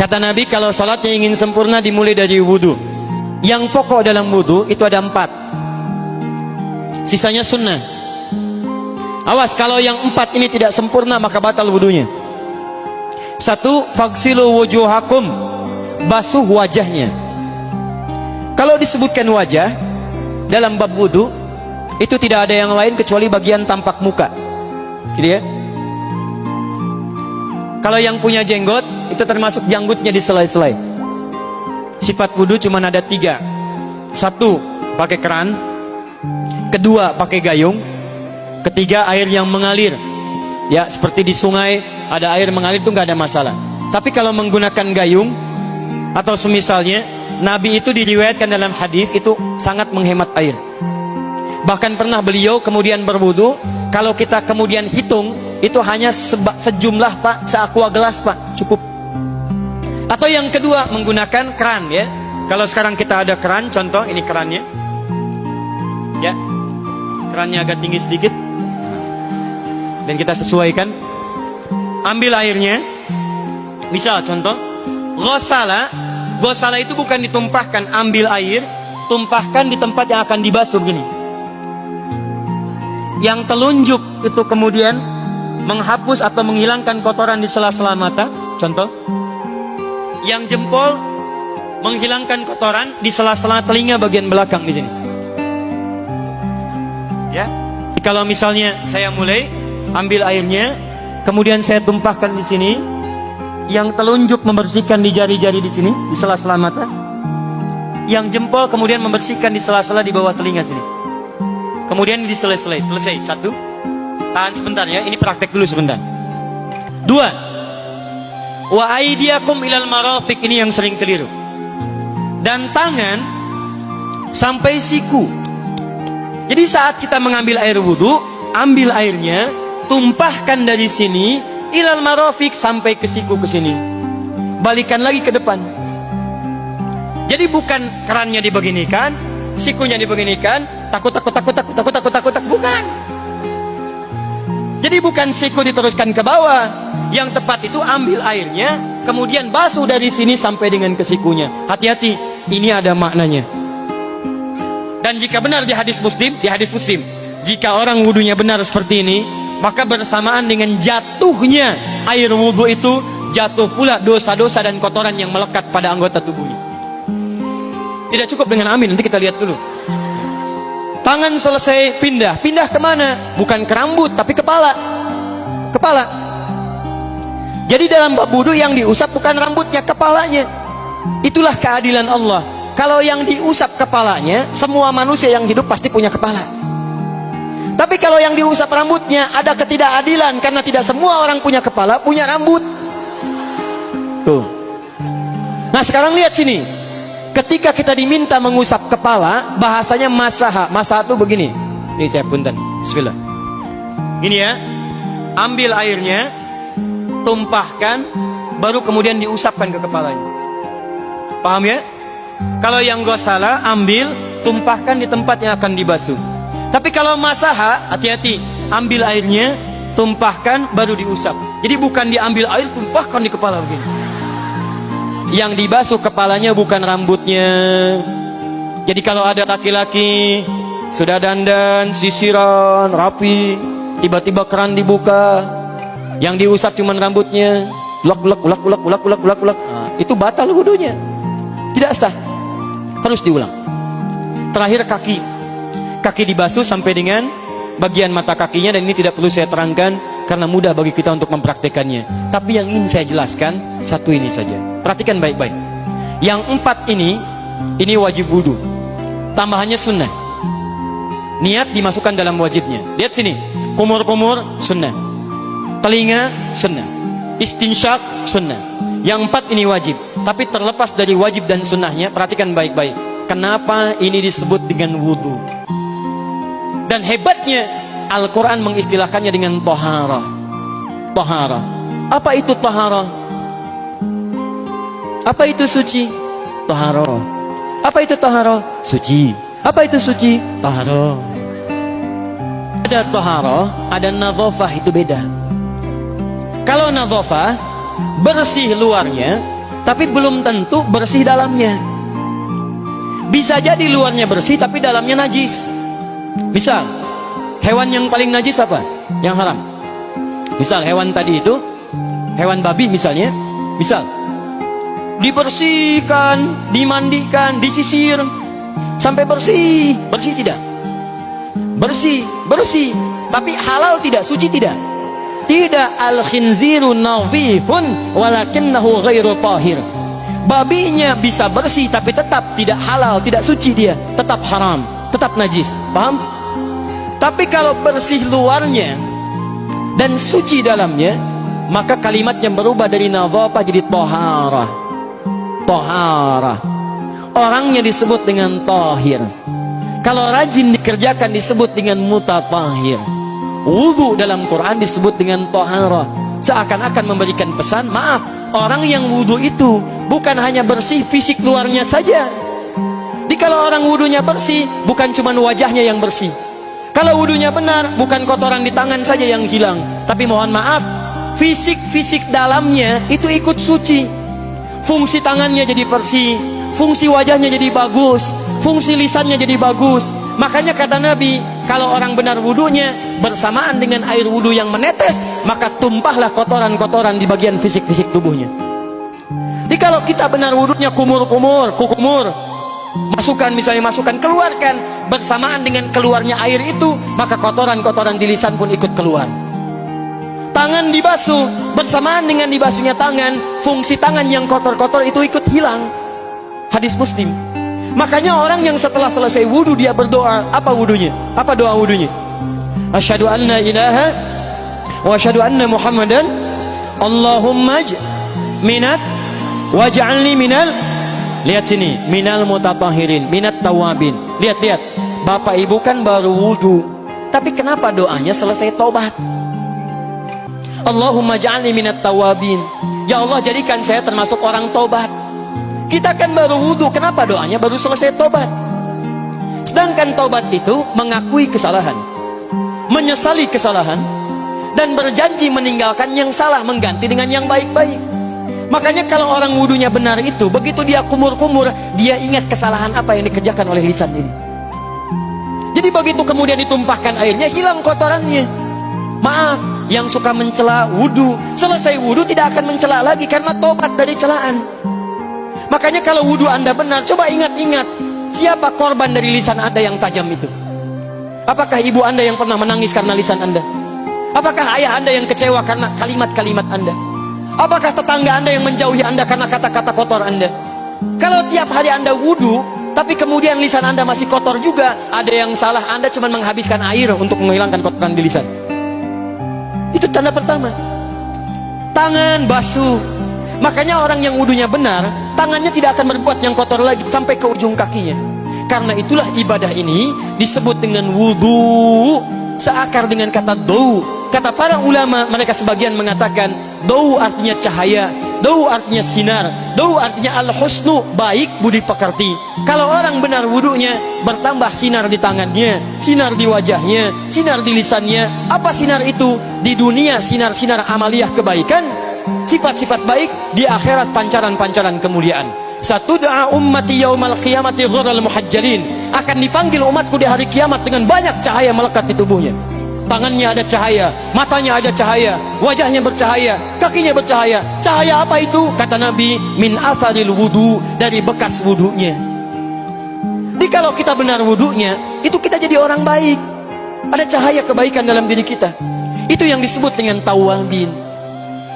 Kata Nabi, kalau sholatnya ingin sempurna dimulai dari wudhu. Yang pokok dalam wudhu itu ada 4, sisanya sunnah. Awas, kalau yang 4 ini tidak sempurna maka batal wudhunya. 1, faghsilu wujuhakum, basuh wajahnya. Kalau disebutkan wajah dalam bab wudhu, itu tidak ada yang lain kecuali bagian tampak muka, gitu ya. Kalau yang punya jenggot, itu termasuk janggutnya di selai-selai. Sifat wudhu cuma ada 3. 1, pakai keran. 2, pakai gayung. 3, air yang mengalir. Ya, seperti di sungai ada air mengalir, itu nggak ada masalah. Tapi kalau menggunakan gayung atau semisalnya, Nabi itu diriwayatkan dalam hadis itu sangat menghemat air. Bahkan pernah beliau kemudian berwudu, kalau kita kemudian hitung, itu hanya sejumlah Pak, seaqua gelas Pak, cukup. Atau yang kedua, menggunakan keran ya. Kalau sekarang kita ada keran, contoh ini kerannya. Ya. Kerannya agak tinggi sedikit. Dan kita sesuaikan. Ambil airnya. Misal contoh, ghosala. Ghosala itu bukan ditumpahkan, ambil air, tumpahkan di tempat yang akan dibasuh gini. Yang telunjuk itu kemudian menghapus atau menghilangkan kotoran di sela-sela mata, contoh. Yang jempol menghilangkan kotoran di sela-sela telinga bagian belakang di sini. Ya. Kalau misalnya saya mulai ambil airnya, kemudian saya tumpahkan di sini, yang telunjuk membersihkan di jari-jari di sini, di sela-sela mata. Yang jempol kemudian membersihkan di sela-sela di bawah telinga sini. Kemudian diselesai, selesai. 1. Tahan sebentar ya, ini praktek dulu sebentar. 2. Wa aidiakum ilal marafiq, ini yang sering keliru. Dan tangan sampai siku. Jadi saat kita mengambil air wudhu, ambil airnya, tumpahkan dari sini ilal marafiq sampai ke siku ke sini. Balikan lagi ke depan. Jadi bukan kerannya dibeginikan, sikunya dibeginikan, takut, bukan. Jadi bukan siku diteruskan ke bawah. Yang tepat itu ambil airnya, kemudian basuh dari sini sampai dengan ke sikunya. Hati-hati, ini ada maknanya. Dan jika benar di hadis Muslim, jika orang wudunya benar seperti ini, maka bersamaan dengan jatuhnya air wudu itu, jatuh pula dosa-dosa dan kotoran yang melekat pada anggota tubuhnya. Tidak cukup dengan amin, nanti kita lihat dulu. Tangan selesai, pindah kemana? Bukan ke rambut, tapi kepala. Jadi dalam bab wudu yang diusap bukan rambutnya, kepalanya. Itulah keadilan Allah. Kalau yang diusap kepalanya, semua manusia yang hidup pasti punya kepala. Tapi kalau yang diusap rambutnya, ada ketidakadilan, karena tidak semua orang punya kepala, punya rambut. Tuh. Nah sekarang lihat sini. Ketika kita diminta mengusap kepala, bahasanya masaha. Masaha itu begini. Ini saya punten. Bismillah. Gini ya. Ambil airnya, tumpahkan, baru kemudian diusapkan ke kepalanya. Paham ya? Kalau yang ghosala, ambil, tumpahkan di tempat yang akan dibasuh. Tapi kalau masaha, hati-hati. Ambil airnya, tumpahkan, baru diusap. Jadi bukan diambil air, tumpahkan di kepala begini. Yang dibasuh kepalanya bukan rambutnya. Jadi kalau ada laki-laki sudah dandan, sisiran, rapi, tiba-tiba keran dibuka, yang diusap cuma rambutnya, ulak. Nah, itu batal wudunya. Tidak sah. Harus diulang. Terakhir kaki dibasuh sampai dengan bagian mata kakinya, dan ini tidak perlu saya terangkan karena mudah bagi kita untuk mempraktekannya. Tapi yang ingin saya jelaskan satu ini saja. Perhatikan baik-baik. Yang 4 ini wajib wudu. Tambahannya sunnah. Niat dimasukkan dalam wajibnya. Lihat sini. Kumur-kumur sunnah. Telinga sunnah. Istinsyak sunnah. Yang 4 ini wajib. Tapi terlepas dari wajib dan sunnahnya, perhatikan baik-baik. Kenapa ini disebut dengan wudu? Dan hebatnya Al-Quran mengistilahkannya dengan taharah. Taharah. Apa itu taharah? Apa itu suci? Taharah. Apa itu taharah? Suci. Apa itu suci? Taharah. Ada taharah, ada nadhafah, itu beda. Kalau nadhafah, bersih luarnya, tapi belum tentu bersih dalamnya. Bisa jadi luarnya bersih tapi dalamnya najis. Misal, hewan yang paling najis apa? Yang haram. Misal hewan tadi itu, hewan babi misalnya, misal dibersihkan, dimandikan, disisir sampai bersih. Bersih tidak? Bersih, bersih. Tapi halal tidak? Suci tidak? Tidak. Al-khinziru nadhifun walakinnahu ghairu tahir. Babinya bisa bersih tapi tetap tidak halal, tidak suci dia, tetap haram, tetap najis. Paham? Tapi kalau bersih luarnya dan suci dalamnya, maka kalimatnya berubah dari nadhafah jadi taharah. Taharah. Orangnya disebut dengan tahir. Kalau rajin dikerjakan disebut dengan mutatahhir. Wudu dalam Quran disebut dengan taharah. Seakan-akan memberikan pesan, maaf, orang yang wudu itu bukan hanya bersih fisik luarnya saja. Jadi kalau orang wudunya bersih, bukan cuma wajahnya yang bersih. Kalau wudunya benar, bukan kotoran di tangan saja yang hilang, tapi mohon maaf, fisik dalamnya itu ikut suci. Fungsi tangannya jadi bersih, fungsi wajahnya jadi bagus, fungsi lisannya jadi bagus. Makanya kata Nabi, kalau orang benar wudunya bersamaan dengan air wudu yang menetes, maka tumpahlah kotoran-kotoran di bagian fisik-fisik tubuhnya. Jadi kalau kita benar wudunya kumur-kumur, kukumur, masukkan, misalnya masukkan, keluarkan, bersamaan dengan keluarnya air itu, maka kotoran-kotoran di lisan pun ikut keluar. Tangan dibasuh, bersamaan dengan dibasuhnya tangan, fungsi tangan yang kotor-kotor itu ikut hilang. Hadis Muslim. Makanya orang yang setelah selesai wudu dia berdoa, apa wudunya? Apa doa wudunya? Asyhadu anna ilaha wa asyhadu anna Muhammadan Allahumma minat waj'alni minal, lihat sini, minal mutatahhirin, minat tawabin. Lihat, Bapak Ibu kan baru wudu, tapi kenapa doanya selesai tobat? Allahumma ja'alni minat tawabin. Ya Allah, jadikan saya termasuk orang tobat. Kita kan baru wudu, kenapa doanya baru selesai tobat? Sedangkan tobat itu mengakui kesalahan, menyesali kesalahan, dan berjanji meninggalkan yang salah, mengganti dengan yang baik-baik. Makanya kalau orang wudunya benar itu, begitu dia kumur-kumur, dia ingat kesalahan apa yang dikerjakan oleh lisan ini. Jadi begitu kemudian ditumpahkan airnya, hilang kotorannya. Maaf, yang suka mencela wudu, selesai wudu tidak akan mencela lagi karena tobat dari celaan. Makanya kalau wudu Anda benar, coba ingat-ingat, siapa korban dari lisan Anda yang tajam itu? Apakah ibu Anda yang pernah menangis karena lisan Anda? Apakah ayah Anda yang kecewa karena kalimat-kalimat Anda? Apakah tetangga Anda yang menjauhi Anda karena kata-kata kotor Anda? Kalau tiap hari Anda wudu, tapi kemudian lisan Anda masih kotor juga, ada yang salah. Anda cuma menghabiskan air untuk menghilangkan kotoran di lisan. Itu tanda pertama. Tangan basuh. Makanya orang yang wudunya benar, tangannya tidak akan berbuat yang kotor lagi sampai ke ujung kakinya. Karena itulah ibadah ini disebut dengan wudu, seakar dengan kata dau. Kata para ulama, mereka sebagian mengatakan dau artinya cahaya, dau artinya sinar, dau artinya al-husnu, baik budi pekerti. Kalau orang benar wudunya, bertambah sinar di tangannya, sinar di wajahnya, sinar di lisannya. Apa sinar itu? Di dunia sinar-sinar amaliyah kebaikan, sifat-sifat baik, di akhirat pancaran-pancaran kemuliaan. Satud'a ummati yaumal qiyamati ghurral muhajjalin, akan dipanggil umatku di hari kiamat dengan banyak cahaya melekat di tubuhnya. Tangannya ada cahaya, matanya ada cahaya, wajahnya bercahaya, kakinya bercahaya. Cahaya apa itu? Kata Nabi, min atharil wudu, dari bekas wudunya. Jadi kalau kita benar wudunya, itu kita jadi orang baik. Ada cahaya kebaikan dalam diri kita. Itu yang disebut dengan tawabin.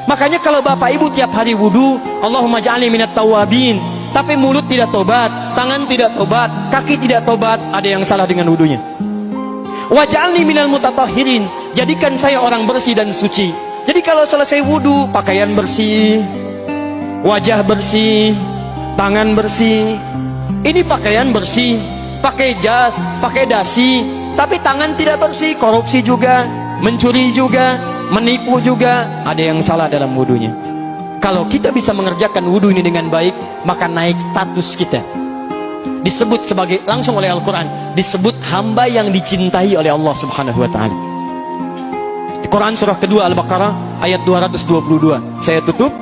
Makanya kalau bapak ibu tiap hari wudu, Allahumma ja'alni minat tawabin, tapi mulut tidak tobat, tangan tidak tobat, kaki tidak tobat, ada yang salah dengan wudunya. Waj'alni minal mutatahhirin, jadikan saya orang bersih dan suci. Jadi kalau selesai wudu, pakaian bersih, wajah bersih, tangan bersih. Ini pakaian bersih, pakai jas, pakai dasi, tapi tangan tidak bersih, korupsi juga, mencuri juga, menipu juga, ada yang salah dalam wudunya. Kalau kita bisa mengerjakan wudu ini dengan baik, maka naik status kita. Disebut sebagai, langsung oleh Al-Quran, disebut hamba yang dicintai oleh Allah Subhanahu wa ta'ala. Di Quran surah kedua Al-Baqarah ayat 222. Saya tutup.